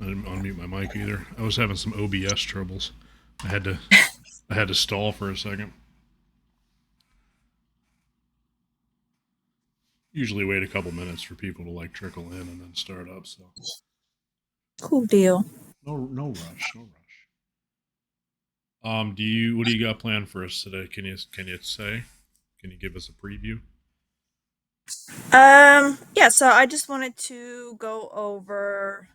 I didn't unmute my mic either. I was having some OBS troubles. I had to I had to stall for a second. Usually wait a couple minutes for people to like trickle in and then start up. So Cool deal. no rush, no rush. Do you what do you got planned for us today? Can you say? Can you give us a preview? Yeah, so I just wanted to go over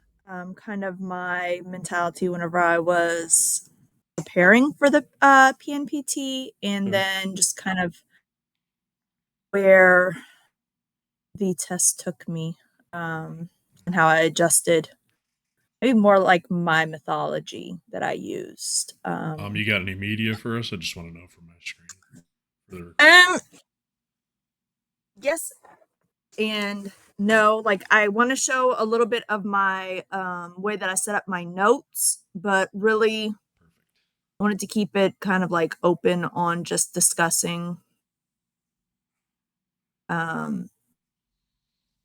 kind of my mentality whenever I was preparing for the PNPT, and Okay. then just kind of where the test took me, and how I adjusted. Maybe more like my mythology that I used. You got any media for us? I just want to know from my screen for the recording. Um, yes and no. Like I want to show a little bit of my way that I set up my notes, but really Perfect. I wanted to keep it kind of like open on just discussing um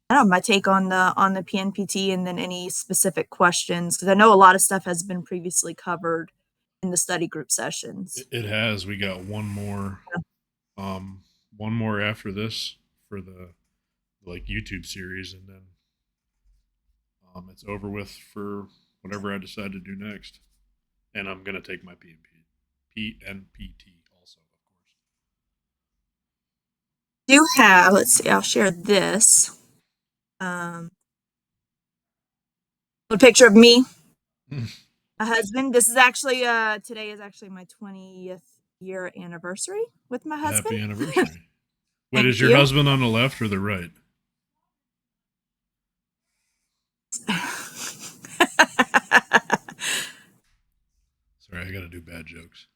I don't know, my take on the PNPT, and then any specific questions, because I know a lot of stuff has been previously covered in the study group sessions. It has. We got um one more after this for the like YouTube series, and then it's over with for whatever I decide to do next. And I'm gonna take my PNPT also, of Do have, let's see, I'll share this. Um a picture of me, course. a husband. This is actually today is actually my 20th year anniversary with my husband. Happy anniversary. Wait, Thank is your you. husband on the left or the right? Sorry, I gotta do bad jokes.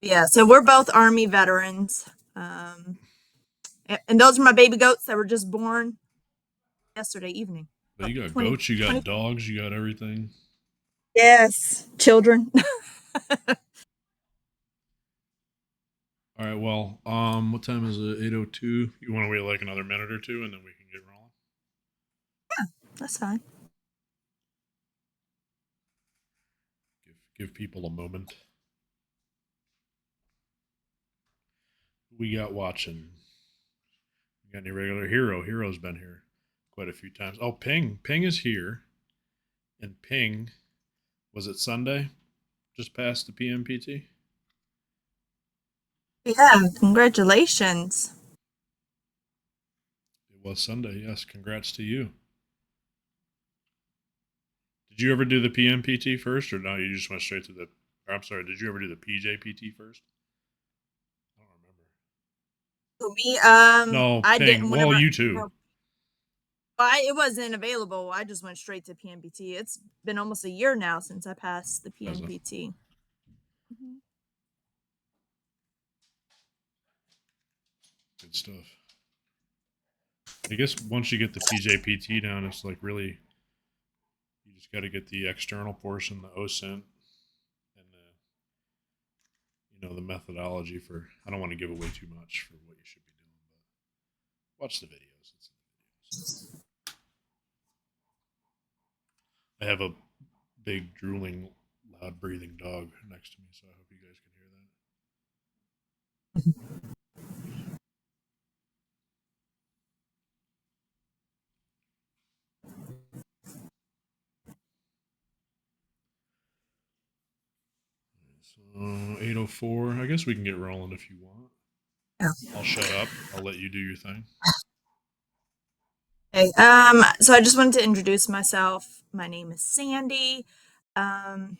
Yeah, so we're both Army veterans. And those are my baby goats that were just born yesterday evening. But Oh, you got 20, goats, you 20. got dogs, you got everything. Yes, children. All right, well, what time is it? 8:02. You want to wait like another minute or two, and then we can get rolling. That's fine. Give people a moment. We got watching. You got any regular hero? Hero's been here quite a few times. Oh, Ping is here, and Ping was it Sunday? Just past the PMPT. Yeah, congratulations. It was Sunday. Yes, congrats to you. Did you ever do the PMPT first, or no? You just went straight to the. Or, I'm sorry. Did you ever do the PJPT first? I don't remember. For me, No, I Ping. didn't Well, whenever you too. well, it wasn't available. I just went straight to PNPT. It's been almost a year now since I passed the As a PNPT. Mhm. good stuff. I guess once you get the PJPT down, it's like really you just got to get the external portion, the OSINT, and the methodology for. I don't want to give away too much for what you should be doing, but watch the videos. It's in the videos. I have a big drooling, loud breathing dog next to me, so I hope you guys can hear that. So 8:04. I guess we can get rolling if you want. Yeah. I'll shut up. I'll let you do your thing. Okay. So I just wanted to introduce myself. My name is Sandy. Um,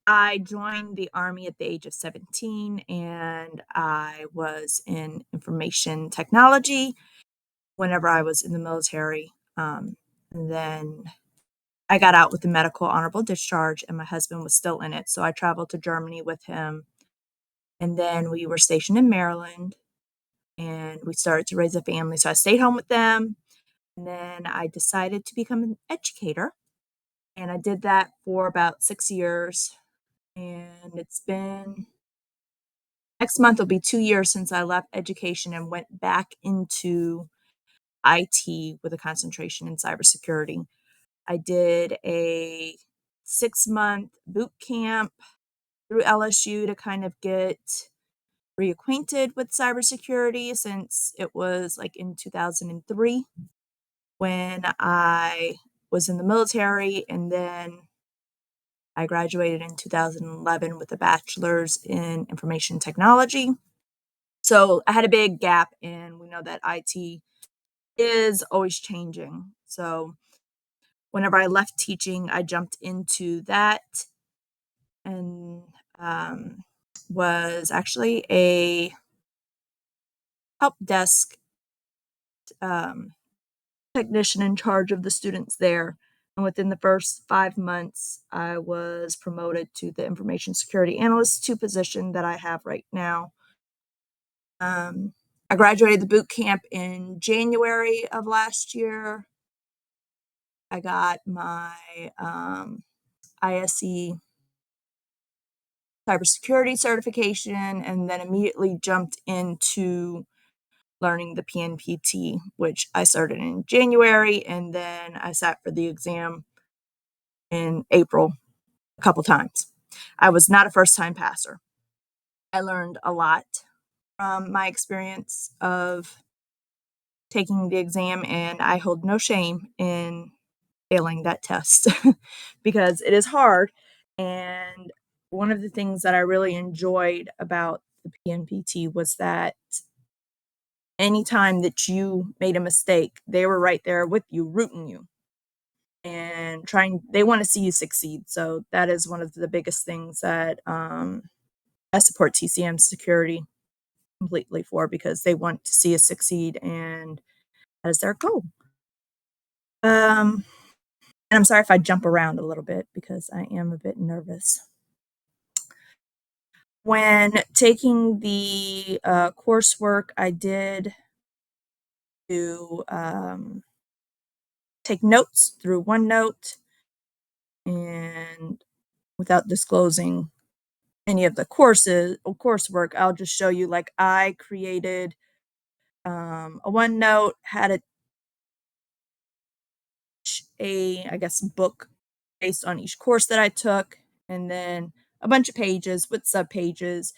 I joined the Army at the age of 17, and I was in information technology whenever I was in the military. And then I got out with a medical honorable discharge, and my husband was still in it. So I traveled to Germany with him. And then we were stationed in Maryland, and we started to raise a family. So I stayed home with them. And then I decided to become an educator. And I did that for about 6 years. And it's been next month will be 2 years since I left education and went back into IT with a concentration in cybersecurity. I did a 6-month boot camp through LSU to kind of get reacquainted with cybersecurity since it was like in 2003 when I was in the military, and then I graduated in 2011 with a bachelor's in information technology. So I had a big gap, and we know that IT is always changing. So whenever I left teaching, I jumped into that and um, was actually a help desk um, technician in charge of the students there. And within the first 5 months, I was promoted to the information security analyst 2 position that I have right now. Um, I graduated the boot camp in January of last year. I got my ISC cybersecurity certification and then immediately jumped into learning the PNPT, which I started in January, and then I sat for the exam in April a couple times. I was not a first time passer. I learned a lot from my experience of taking the exam, and I hold no shame in failing that test because it is hard. And one of the things that I really enjoyed about the PNPT was that anytime that you made a mistake, they were right there with you, rooting you and trying, they want to see you succeed. So that is one of the biggest things that I support TCM security completely for because they want to see us succeed and that is their goal. Um, and I'm sorry if I jump around a little bit because I am a bit nervous. When taking the coursework, I did do take notes through OneNote, and without disclosing any of the coursework, I'll just show you. Like I created a OneNote, had I guess book based on each course that I took, and then a bunch of pages with subpages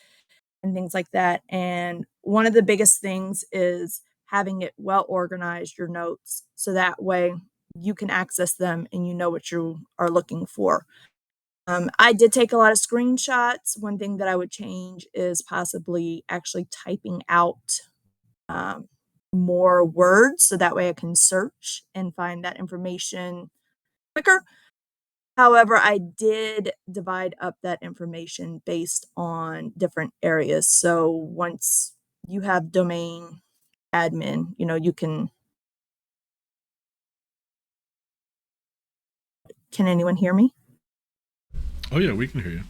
and things like that. And one of the biggest things is having it well organized, your notes, so that way you can access them and you know what you are looking for. I did take a lot of screenshots. One thing that I would change is possibly actually typing out um, more words so that way I can search and find that information quicker. However, I did divide up that information based on different areas. So once you have domain admin, you can anyone hear me? Oh yeah, we can hear you.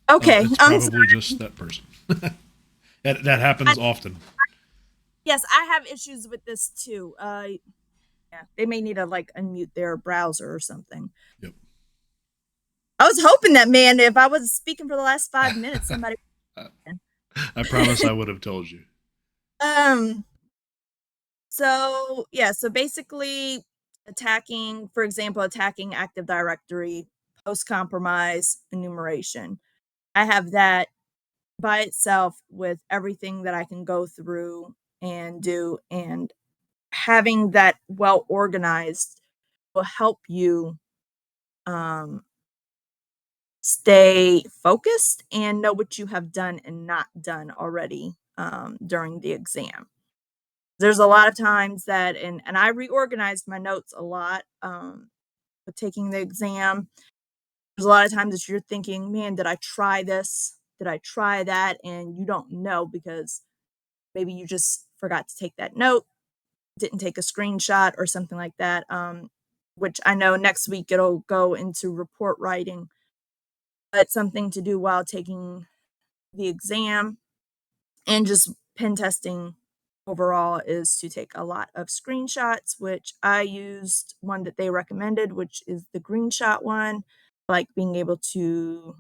Okay, It's I'm probably sorry. just that person. That happens often. Yes, I have issues with this too. Yeah, they may need to like unmute their browser or something. Yep. I was hoping that, man, if I was speaking for the last 5 minutes, somebody. I promise I would have told you. um. So yeah, so basically, for example, attacking Active Directory, post compromise, enumeration. I have that by itself with everything that I can go through and do, and having that well organized will help you um, stay focused and know what you have done and not done already during the exam. There's a lot of times that, and I reorganized my notes a lot with taking the exam. There's a lot of times that you're thinking, man, did I try this? Did I try that? And you don't know because maybe you just forgot to take that note, didn't take a screenshot or something like that. Which I know next week it'll go into report writing, but something to do while taking the exam and just pen testing overall is to take a lot of screenshots, which I used one that they recommended, which is the green shot one. Like being able to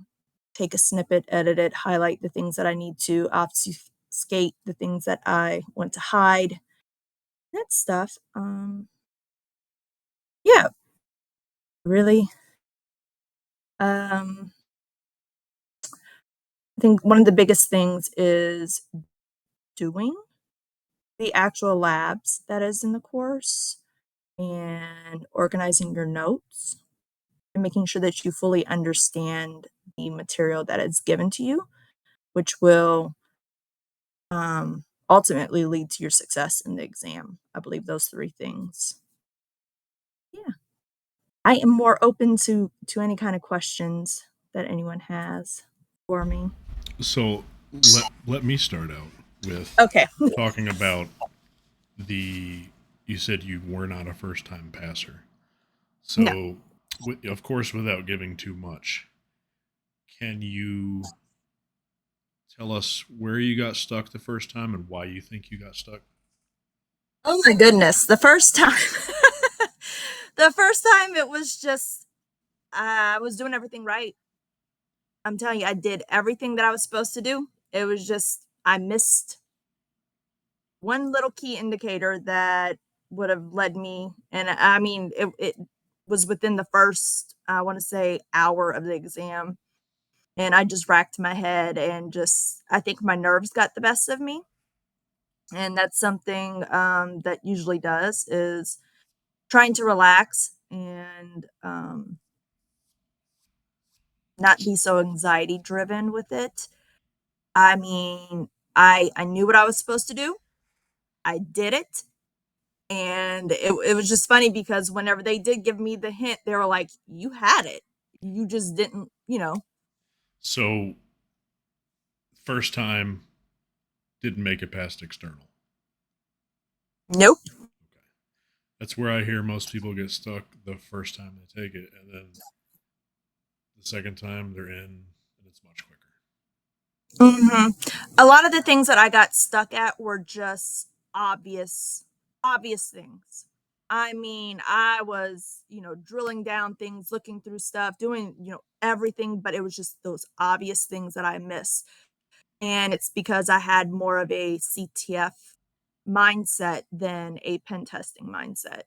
take a snippet, edit it, highlight the things that I need to, obfuscate the things that I want to hide, that stuff. Yeah. Really? Um, I think one of the biggest things is doing the actual labs that is in the course and organizing your notes and making sure that you fully understand the material that is given to you, which will ultimately lead to your success in the exam. I believe those three things. Yeah. I am more open to any kind of questions that anyone has for me. So let me start out with Okay. talking about the. You said you were not a first time passer. No. So, of course, without giving too much, can you tell us where you got stuck the first time and why you think you got stuck? Oh my goodness. The first time the first time it was just I was doing everything right. I'm telling you, I did everything that I was supposed to do. It was just I missed one little key indicator that would have led me, and I mean, it was within the first, I want to say, hour of the exam, and I just racked my head and just I think my nerves got the best of me, and that's something that usually does is trying to relax and not be so anxiety driven with it. I mean, I knew what I was supposed to do. I did it. And it was just funny because whenever they did give me the hint, they were like, "You had it. You just didn't, you know." So, first time didn't make it past external. Nope. Okay. That's where I hear most people get stuck the first time they take it, and then the second time they're in, and it's much quicker. Mhm. A lot of the things that I got stuck at were just obvious things. I mean, I was, drilling down things, looking through stuff, doing, everything, but it was just those obvious things that I missed. And it's because I had more of a CTF mindset than a pen testing mindset.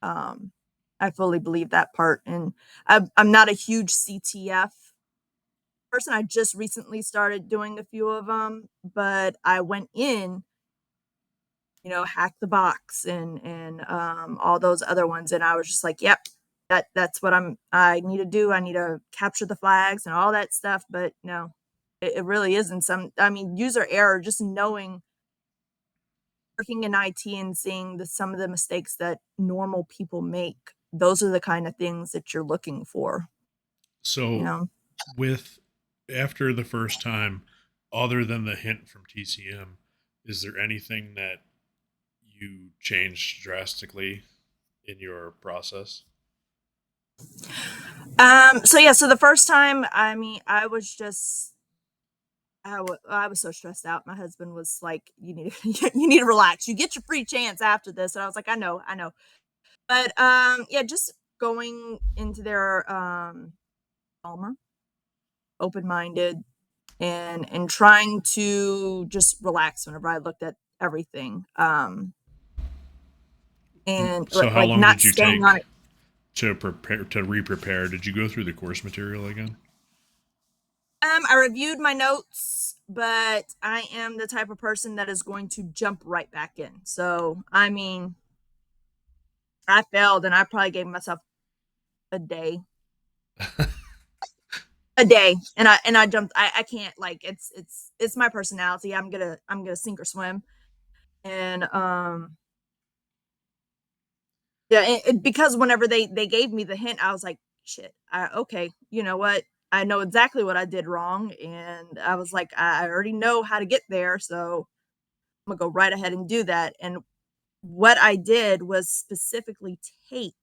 Um, I fully believe that part, and I'm not a huge CTF person. I just recently started doing a few of them, but I went in, Hack the Box and all those other ones, and I was just like, "Yep, that's what I need to do. I need to capture the flags and all that stuff." But no, it really isn't I mean, user error, just knowing working in IT and seeing some of the mistakes that normal people make, those are the kind of things that you're looking for, you So, know? with after the first time, other than the hint from TCM, is there anything that you changed drastically in your process? So yeah, so the first time, I mean, I was so stressed out. My husband was like, "You need to you need to relax. You get your free chance after this." And I was like, I know." But yeah, just going into their calmer, open-minded, and trying to just relax whenever I looked at everything. And So, how like long not did you staying on take it. to prepare to re-prepare? Did you go through the course material again? I reviewed my notes, but I am the type of person that is going to jump right back in. So, I mean, I failed and I probably gave myself a day. A day. And I jumped I can't like it's my personality. I'm gonna sink or swim. And yeah, because whenever they gave me the hint, I was like, shit, okay, you know what? I know exactly what I did wrong. And I was like, I already know how to get there. So I'm gonna go right ahead and do that. And what I did was specifically take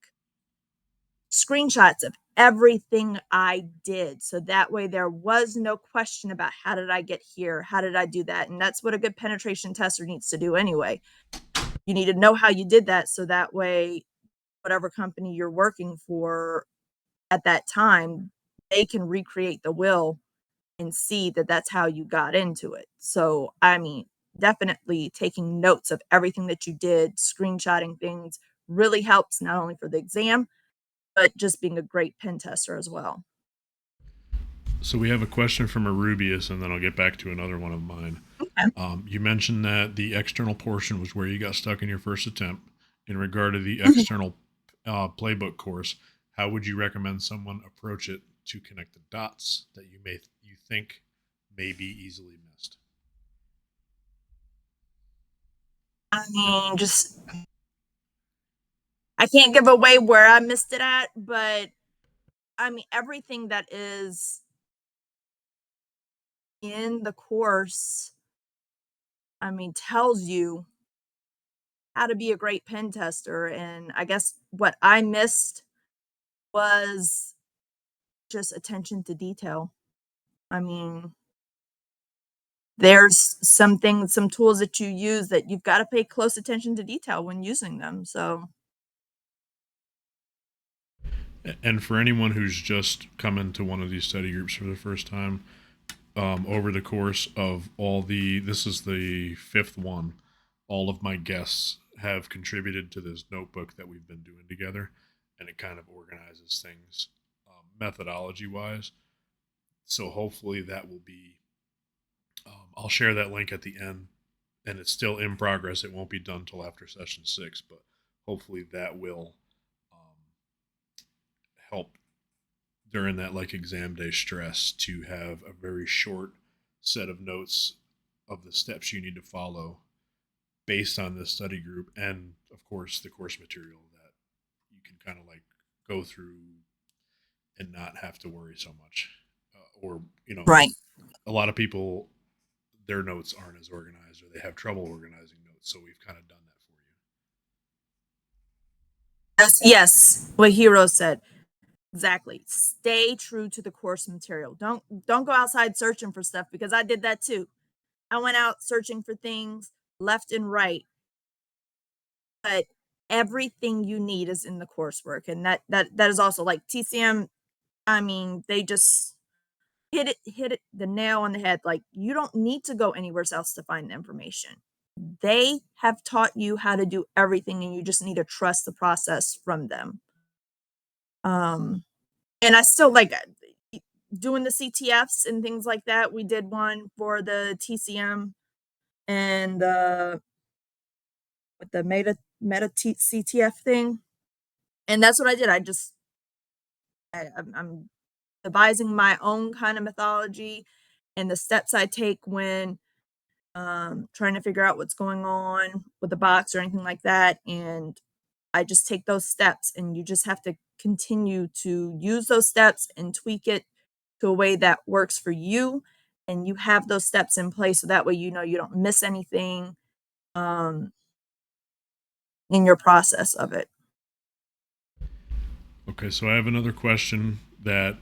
screenshots of everything I did. So that way there was no question about how did I get here? How did I do that? And that's what a good penetration tester needs to do anyway. You need to know how you did that so that way whatever company you're working for at that time, they can recreate the will and see that that's how you got into it. So, I mean, definitely taking notes of everything that you did, screenshotting things really helps not only for the exam, but just being a great pen tester as well. So we have a question from Arubius, and then I'll get back to another one of mine. Okay. You mentioned that the external portion was where you got stuck in your first attempt. In regard to the external playbook course, how would you recommend someone approach it to connect the dots that you think may be easily missed? I mean, just I can't give away where I missed it at, but I mean, everything that is in the course, I mean, tells you how to be a great pen tester. And I guess what I missed was just attention to detail. I mean, there's some things, some tools that you use that you've got to pay close attention to detail when using them. So, And for anyone who's just come into one of these study groups for the first time, over the course of this is the fifth one, all of my guests have contributed to this notebook that we've been doing together, and it kind of organizes things methodology wise. So hopefully that will be, I'll share that link at the end, and it's still in progress. It won't be done till after session 6, but hopefully that will help during that like exam day stress to have a very short set of notes of the steps you need to follow based on this study group, and of course the course material that you can kind of like go through and not have to worry so much, or right. a lot of people, their notes aren't as organized or they have trouble organizing notes, so we've kind of done that for you. Yes, what Hero said. Exactly. Stay true to the course material. Don't go outside searching for stuff because I did that too. I went out searching for things left and right, but everything you need is in the coursework. And that is also like TCM, I mean, they just hit it the nail on the head. Like you don't need to go anywhere else to find the information. They have taught you how to do everything and you just need to trust the process from them. Um and I still like doing the CTFs and things like that. We did one for the TCM and with the CTF thing, and that's what I did. I'm devising my own kind of methodology and the steps I take when trying to figure out what's going on with the box or anything like that. And I just take those steps, and you just have to continue to use those steps and tweak it to a way that works for you. And you have those steps in place so that way you know you don't miss anything um, in your process of it. Okay, so I have another question that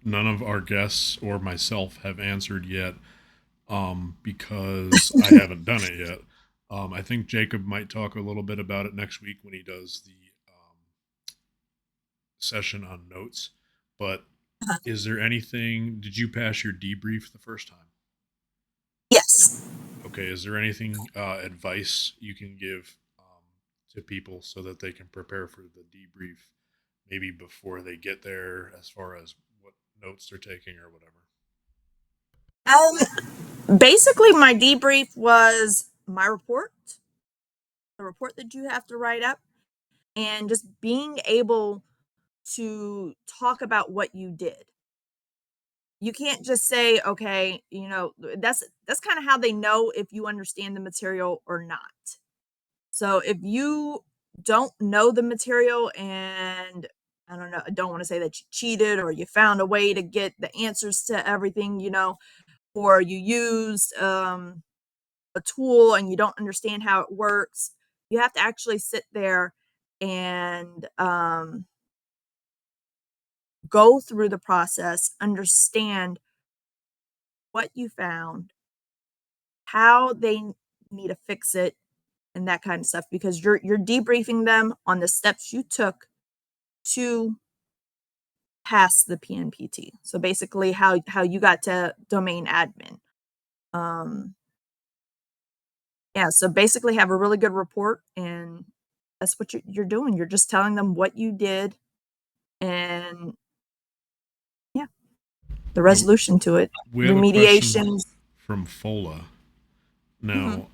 none of our guests or myself have answered yet, because I haven't done it yet. I think Jacob might talk a little bit about it next week when he does the session on notes. But Uh-huh. is there anything? Did you pass your debrief the first time? Yes. Okay. Is there anything advice you can give to people so that they can prepare for the debrief, maybe before they get there, as far as what notes they're taking or whatever? Basically, my debrief was my report, the report that you have to write up, and just being able to talk about what you did. You can't just say, okay, that's kind of how they know if you understand the material or not. So if you don't know the material and I don't know, I don't want to say that you cheated or you found a way to get the answers to everything, or you used a tool and you don't understand how it works, you have to actually sit there and go through the process, understand what you found, how they need to fix it, and that kind of stuff because you're debriefing them on the steps you took to pass the PNPT. So basically how you got to domain admin. Um yeah, so basically have a really good report and that's what you're doing. You're just telling them what you did and yeah, the Now, resolution to it, we have a question remediations. from Fola. Mhm. Now,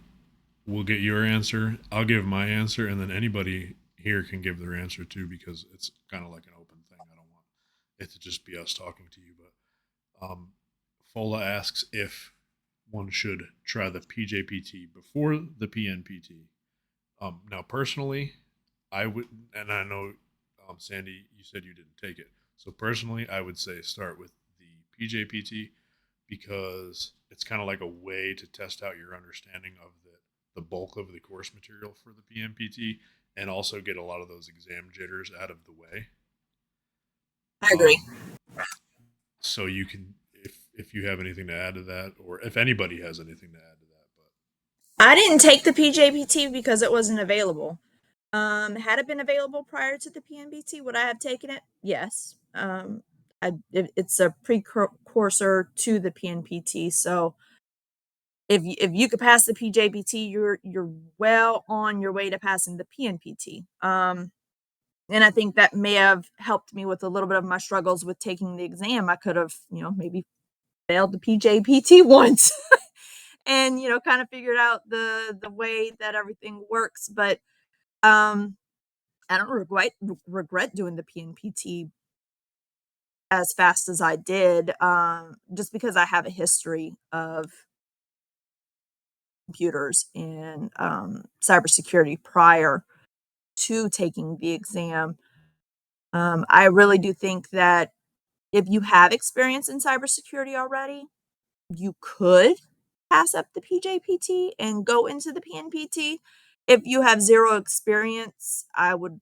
we'll get your answer. I'll give my answer, and then anybody here can give their answer too, because it's kind of like an open thing. I don't want it to just be us talking to you. But Fola asks if one should try the PJPT before the PNPT. Now, personally, I would, and I know, Sandy, you said you didn't take it. So personally, I would say start with the PJPT because it's kind of like a way to test out your understanding of the bulk of the course material for the PNPT and also get a lot of those exam jitters out of the way. I agree. Um, so you can, if you have anything to add to that, or if anybody has anything to add to that, but I didn't take the PJPT because it wasn't available. Had it been available prior to the PNBT, would I have taken it? Yes. It's a precursor to the PNPT, so if you could pass the PJPT, you're well on your way to passing the PNPT. And I think that may have helped me with a little bit of my struggles with taking the exam. I could have, maybe failed the PJPT once and, kind of figured out the way that everything works. But I don't regret doing the PNPT as fast as I did, just because I have a history of computers and cybersecurity prior to taking the exam. I really do think that if you have experience in cybersecurity already, you could pass up the PJPT and go into the PNPT. If you have zero experience, I would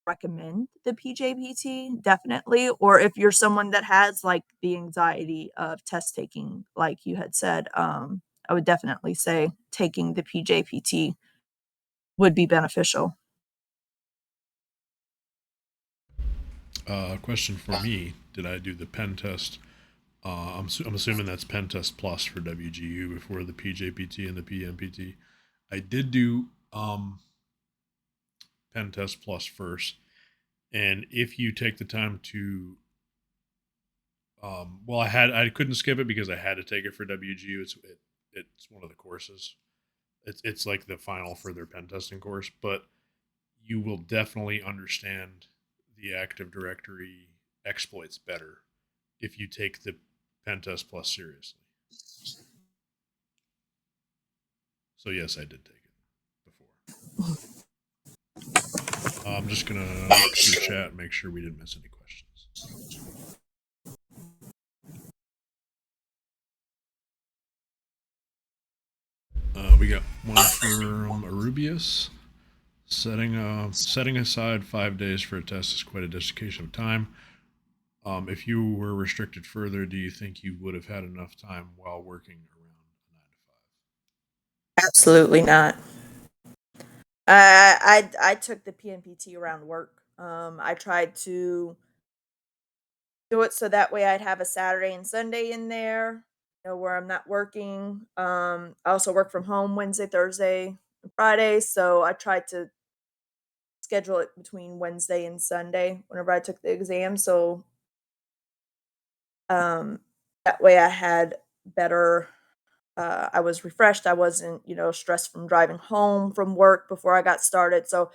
recommend the PJPT definitely. Or if you're someone that has like the anxiety of test taking, like you had said, I would definitely say taking the PJPT would be beneficial. question for me: did I do the pen test? I'm assuming that's pen test plus for WGU before the PJPT and the PMPT. I did do pen test plus first, and if you take the time to well, I couldn't skip it because I had to take it for WGU. It's one of the courses. It's like the final for their pen testing course, but you will definitely understand the Active Directory exploits better if you take the pen test plus seriously. So yes, I did take it before. I'm just gonna look through chat and make sure we didn't miss any questions. We got one from Arubius. Setting aside 5 days for a test is quite a dedication of time. If you were restricted further, do you think you would have had enough time while working around a 9 to 5? Absolutely not. I took the PNPT around work. I tried to do it so that way I'd have a Saturday and Sunday in there, where I'm not working. I also work from home Wednesday, Thursday, and Friday, so I tried to schedule it between Wednesday and Sunday whenever I took the exam. So um, that way I had better. I was refreshed. I wasn't, stressed from driving home from work before I got started. So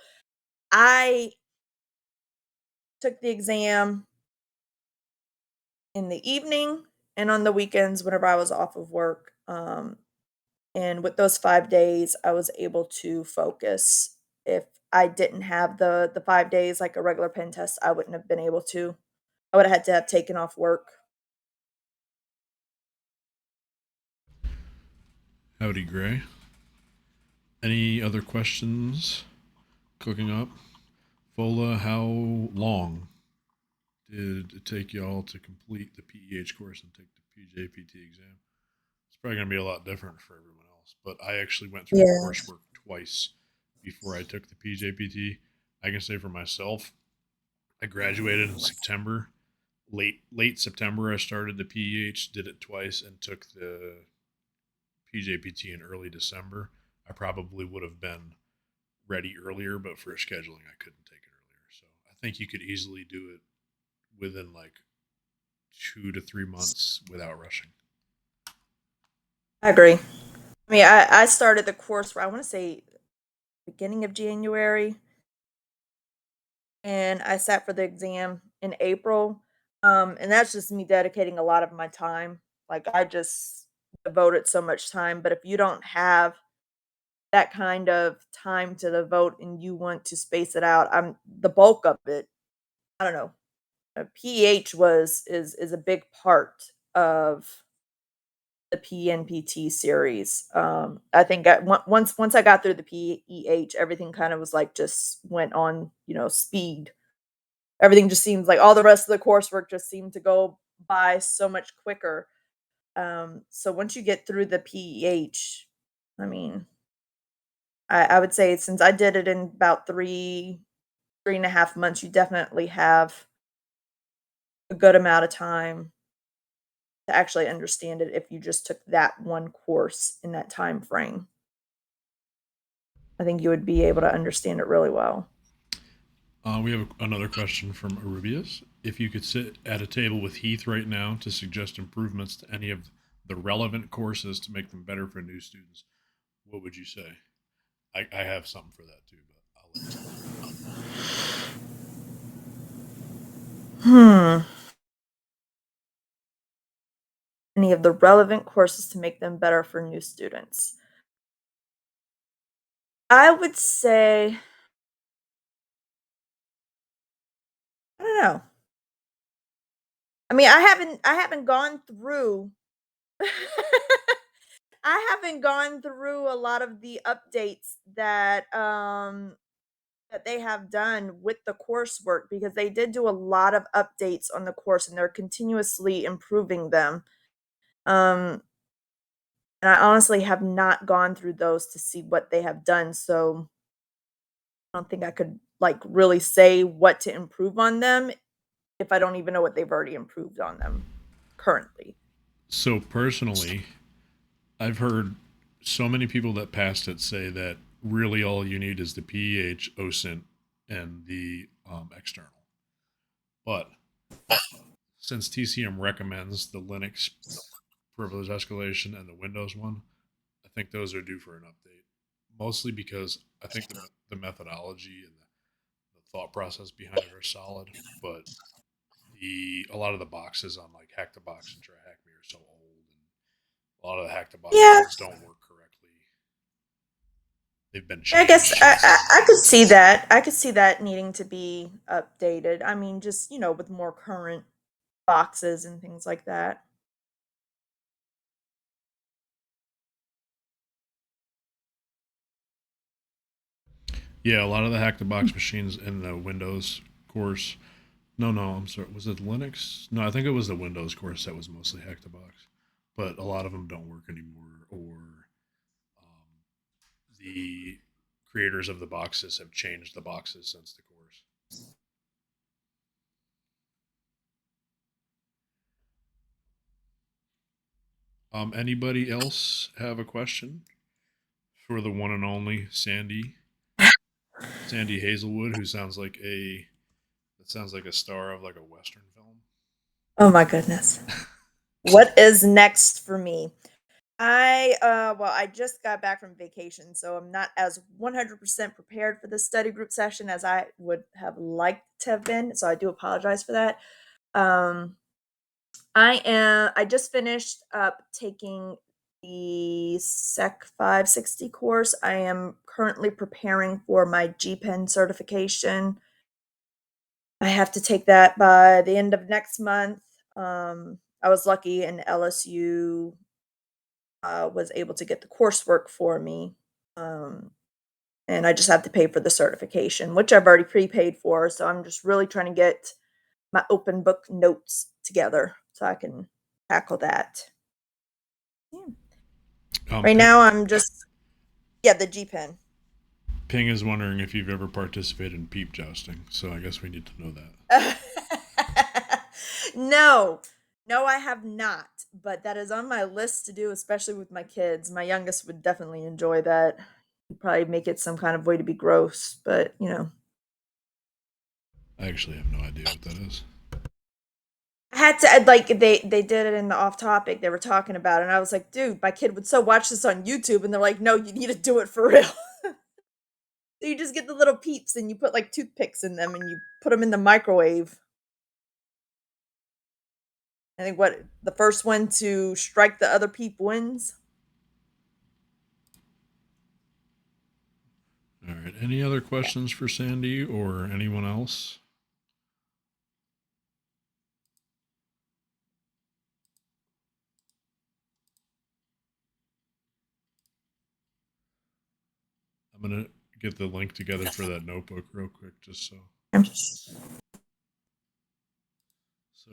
I took the exam in the evening and on the weekends whenever I was off of work. And with those 5 days, I was able to focus. If I didn't have the 5 days like a regular pen test, I wouldn't have been able to. I would have had to have taken off work. Howdy, Gray. Any other questions cooking up? Fola, how long did it take y'all to complete the PEH course and take the PJPT exam? It's probably going to be a lot different for everyone else, but I actually went through the Yeah. coursework twice before I took the PJPT. I can say for myself, I graduated in September. Late September, I started the PEH, did it twice, and took the PJPT in early December. I probably would have been ready earlier, but for scheduling, I couldn't take it earlier. So I think you could easily do it within like 2 to 3 months without rushing. I agree. I mean, I started the course, I want to say beginning of January, and I sat for the exam in April. And that's just me dedicating a lot of my time. Like I just devoted so much time. But if you don't have that kind of time to devote and you want to space it out, I'm the bulk of it. I don't know. PEH was is a big part of the PNPT series. I think once I got through the PEH, everything kind of was like just went on, speed. Everything just seems like all the rest of the coursework just seemed to go by so much quicker. So once you get through the PEH, I mean, I would say since I did it in about 3.5 months, you definitely have a good amount of time to actually understand it if you just took that one course in that time frame. I think you would be able to understand it really well. We have another question from Arubius. If you could sit at a table with Heath right now to suggest improvements to any of the relevant courses to make them better for new students, what would you say? I have something for that too, but I'll let you go. Hmm. Any of the relevant courses to make them better for new students. I would say, I don't know. I mean, I haven't gone through I haven't gone through a lot of the updates that they have done with the coursework because they did do a lot of updates on the course and they're continuously improving them. Um and I honestly have not gone through those to see what they have done, so I don't think I could like really say what to improve on them if I don't even know what they've already improved on them currently. So personally, I've heard so many people that passed it say that really all you need is the PEH, OSINT, and the external. But since TCM recommends the Linux privilege escalation and the Windows one, I think those are due for an update. Mostly because I think the methodology and the thought process behind it are solid, but the a lot of the boxes on like Hack the Box and Try Hack Me are so old, and a lot of the Hack the Box Yeah, buttons don't work correctly. They've been I guess changed since then. I could see that. I could see that needing to be updated. I mean, just with more current boxes and things like that. Yeah, a lot of the Hack the Box machines in the Windows course. No, no, I'm sorry. Was it Linux? No, I think it was the Windows course that was mostly Hack the Box. But a lot of them don't work anymore, or the creators of the boxes have changed the boxes since the course. Anybody else have a question for the one and only Sandy Hazelwood, who sounds like a that sounds like a star of like a western film? Oh my goodness. What is next for me? I just got back from vacation, so I'm not as 100% prepared for this study group session as I would have liked to have been. So I do apologize for that. Um I just finished up taking the Sec 560 course. I am currently preparing for my GPEN certification. I have to take that by the end of next month. I was lucky and LSU was able to get the coursework for me. Um, and I just have to pay for the certification, which I've already prepaid for. So I'm just really trying to get my open book notes together so I can tackle that. Yeah. Right Ping, now, I'm just yeah, the G pen. Ping is wondering if you've ever participated in peep jousting, so I guess we need to know that. No, no, I have not, but that is on my list to do, especially with my kids. My youngest would definitely enjoy that. He'd probably make it some kind of way to be gross, but. I actually have no idea what that is. had to like they did it in the off topic. They were talking about it, and I was like, dude, my kid would so watch this on YouTube, and they're like, no, you need to do it for real. So you just get the little peeps, and you put like toothpicks in them, and you put them in the microwave. I think what the first one to strike the other peep wins. All right. Any other questions for Sandy or anyone else? I'm gonna get the link together for that notebook real quick, just so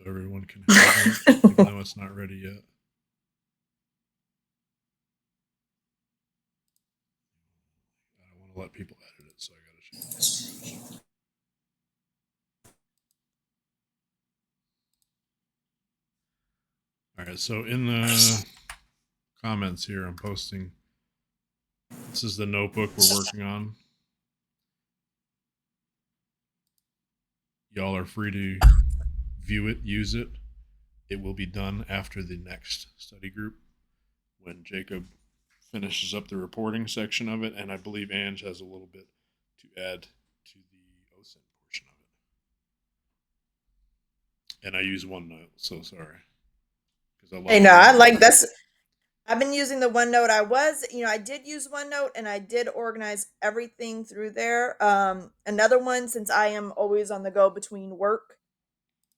everyone can have it, even though it's not ready yet. I don't want to let people edit it, so I gotta change it. All right, so in the comments here, I'm posting. This is the notebook we're working on. Y'all are free to view it, use it. It will be done after the next study group when Jacob finishes up the reporting section of it, and I believe Ange has a little bit to add to the OSINT portion of it. And I use OneNote, so sorry. Hey, no, I like this. I've been using the OneNote. I did use OneNote and I did organize everything through there. Another one, since I am always on the go between work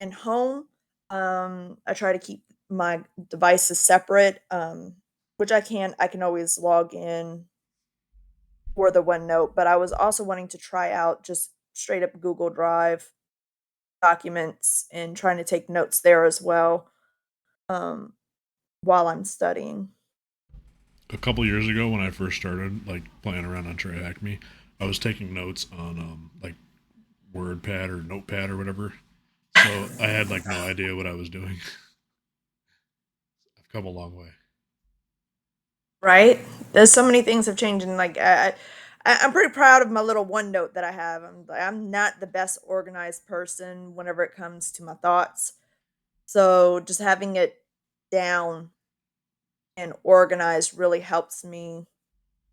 and home, I try to keep my devices separate, which I can always log in for the OneNote, but I was also wanting to try out just straight up Google Drive documents and trying to take notes there as well, um, while I'm studying. A couple years ago, when I first started like playing around on TriAcme, I was taking notes on like WordPad or Notepad or whatever. So I had like no idea what I was doing. I've come a long way. Right? There's so many things have changed, and like I'm pretty proud of my little OneNote that I have. I'm not the best organized person whenever it comes to my thoughts, so just having it down and organized really helps me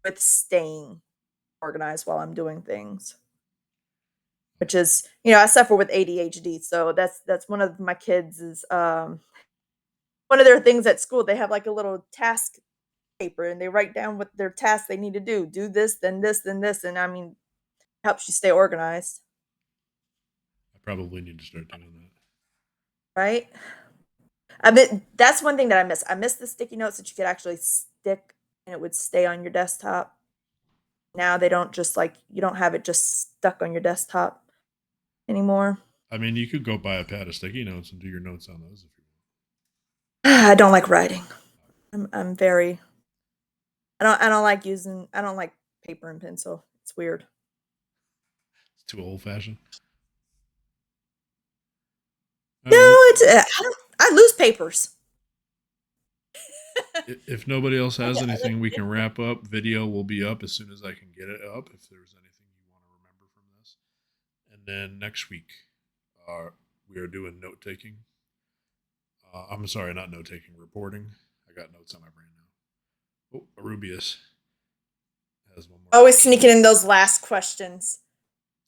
with staying organized while I'm doing things. Which is, I suffer with ADHD, so that's one of my kids is one of their things at school. They have like a little task paper and they write down what their tasks they need to do. Do this, then this, then this, and I mean, helps you stay organized, I probably need to start doing that. right? I mean, that's one thing that I miss. I miss the sticky notes that you could actually stick and it would stay on your desktop. Now they don't just like you don't have it just stuck on your desktop anymore. I mean, you could go buy a pad of sticky notes and do your notes on those if you I don't like writing. I'm very I don't like paper and pencil. It's weird. It's too old fashioned. No, Well, it's I lose papers. if nobody else I has get anything, we can wrap up. Video will be up as soon as I can get it up. If there's anything you want to remember from this, and then next week, we are doing note taking. I'm sorry, not note taking, reporting. I got notes on my brain now. Oh, Arubius has one more always question. sneaking in those last questions,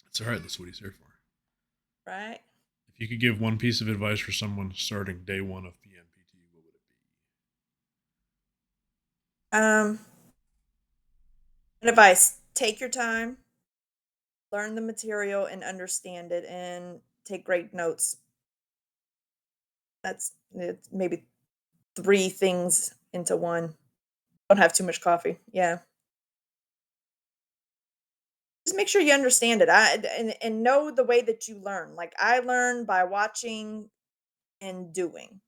It's all right. That's what he's here for. right? If you could give one piece of advice for someone starting day one of PNPT, what would it Um, advice: take your time, learn the material, and understand it, and take great notes. That's it's maybe three things into one. Don't have too much coffee. Yeah, just make sure you understand it. And know the way that you learn. Like I learn by watching and doing.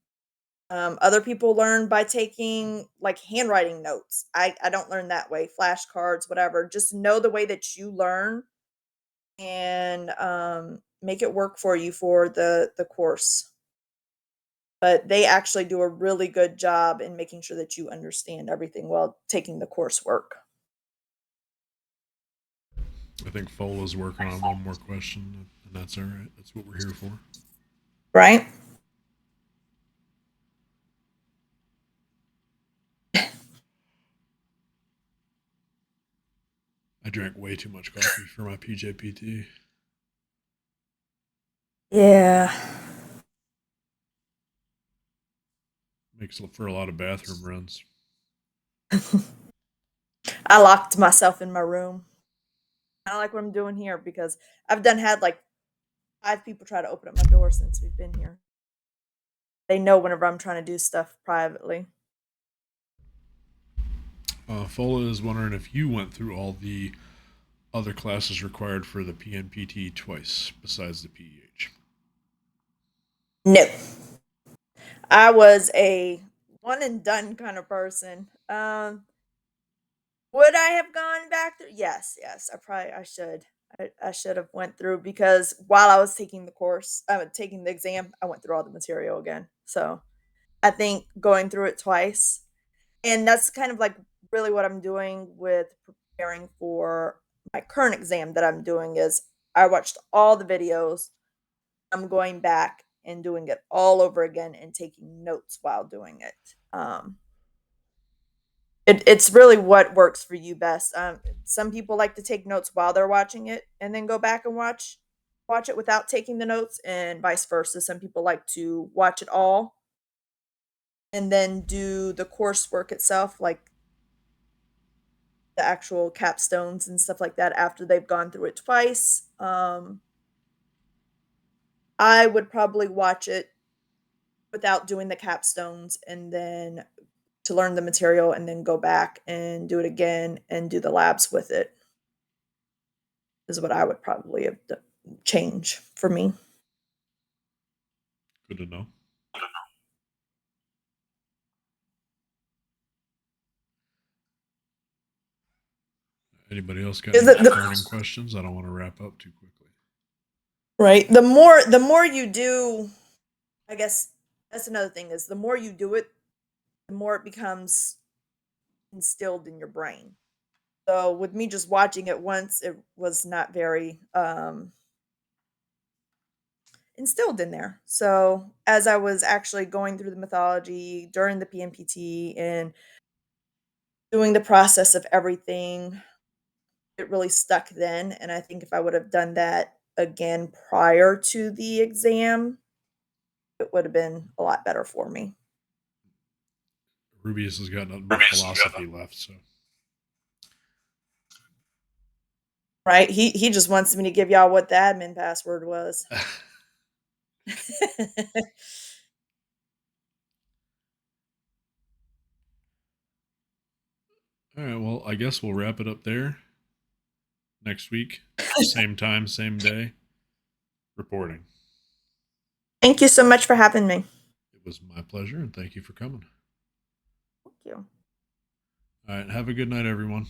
Other people learn by taking like handwriting notes. I don't learn that way. Flashcards, whatever. Just know the way that you learn and make it work for you for the course. But they actually do a really good job in making sure that you understand everything while taking the coursework. be? I think Fola's working on one more question, and that's all right. That's what we're here for. Right? drank way too much coffee for my PJPT. Yeah. Makes for a lot of bathroom runs. I locked myself in my room. I don't like what I'm doing here because I've had like 5 people try to open up my door since we've been here. They know whenever I'm trying to do stuff privately. Fola is wondering if you went through all the other classes required for the PNPT twice besides the PEH. No. I was a one and done kind of person. Would I have gone back through? Yes, yes. I should. I should have went through because while I was taking the course, taking the exam, I went through all the material again. So I think going through it twice, and that's kind of like really what I'm doing with preparing for my current exam that I'm doing is I watched all the videos. I'm going back and doing it all over again and taking notes while doing it. It's really what works for you best. Some people like to take notes while they're watching it and then go back and watch it without taking the notes, and vice versa. Some people like to watch it all and then do the coursework itself, like the actual capstones and stuff like that after they've gone through it twice. I would probably watch it without doing the capstones and then to learn the material and then go back and do it again and do the labs with it is what I would probably have change for me. Good to know. Anybody else got Is any it burning questions? I don't want to wrap up too quickly. right? The more you do, I guess that's another thing is the more you do it, the more it becomes instilled in your brain. So with me just watching it once, it was not very instilled in there. So as I was actually going through the mythology during the PNPT and doing the process of everything, it really stuck then. And I think if I would have done that again prior to the exam, it would have been a lot better for me. Rubius has got nothing but philosophy left, so Right? He just wants me to give y'all what the admin password was. all right, well, I guess we'll wrap it up there. Next week, same time, same day, reporting. Thank you so much for having me. It was my pleasure, and thank you for coming. Thank you. All right, have a good night, everyone.